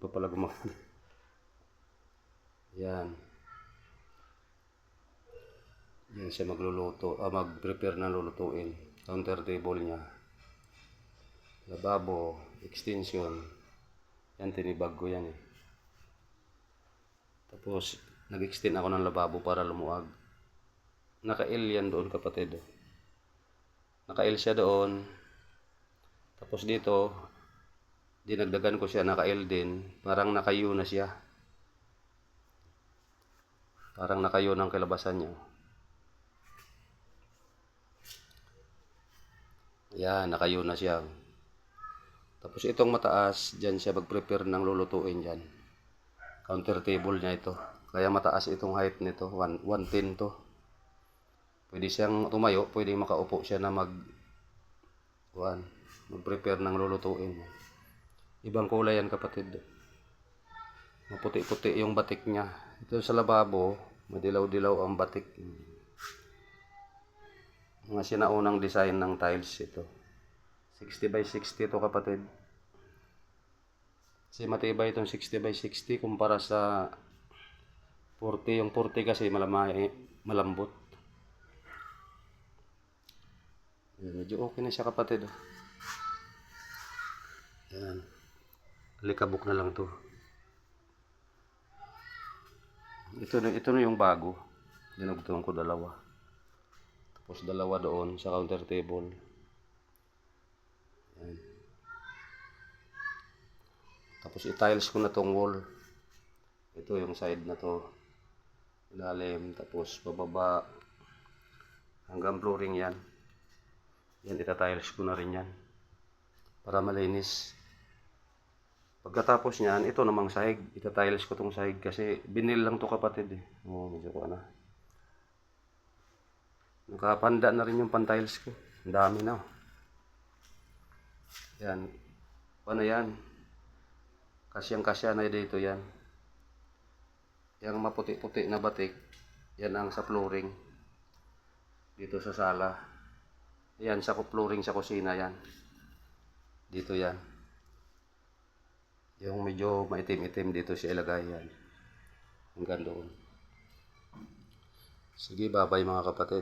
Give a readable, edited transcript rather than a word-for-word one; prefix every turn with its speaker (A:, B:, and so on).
A: pa pala gumagana. Yan. Yan siya magluluto, mag-prepare na lulutuin. Counter table niya. Lababo, extension. Yan, tinibag ko yan eh. Tapos, nag-extend ako ng lababo para lumuwag. Naka-L yan doon, kapatid. Naka-L siya doon. Tapos dito, dinagdagan ko siya, naka-L din. Parang naka-U na siya. Parang naka-U ng kilabasan niya. Yan, naka-U na siya. Tapos itong mataas, dyan siya mag-prepare ng lulutuin dyan. Counter table niya ito. Kaya mataas itong height nito, 110 to. Pwede siyang tumayo, pwede makaupo siya na mag-prepare ng lulutuin. Ibang kulay yan, kapatid. Maputi-puti yung batik niya. Ito sa lababo, madilaw-dilaw ang batik. Mga sinaunang design ng tiles ito. 60 by 60 to, kapatid. Kasi matibay itong 60 by 60 kumpara sa 40. Yung 40 kasi malambot. Medyo okay na siya, kapatid. Ayan. Alikabok na lang to. Ito na yung bago. Dinugtungan ko dalawa. Tapos dalawa doon sa counter table. Ayan. Tapos i-tiles ko na tong wall. Ito yung side na to. Ilalim. Tapos bababa. Hanggang flooring yan. Yan, ita-tiles ko na rin yan. Para malinis. Pagkatapos niyan, ito namang sahig. Ita-tiles ko tong sahig kasi binil lang to, kapatid eh. Medyo ko na. Nakapanda na rin yung pan-tiles ko. Ang dami na. Yan. Paano yan? Kasyang-kasya na dito yan. Yang maputi-puti na batik, yan ang sa flooring. Dito sa sala. Yan, sa flooring sa kusina yan. Dito yan. Yung medyo maitim-itim dito siya ilagay yan. Hanggang doon. Sige, bye-bye mga kapatid.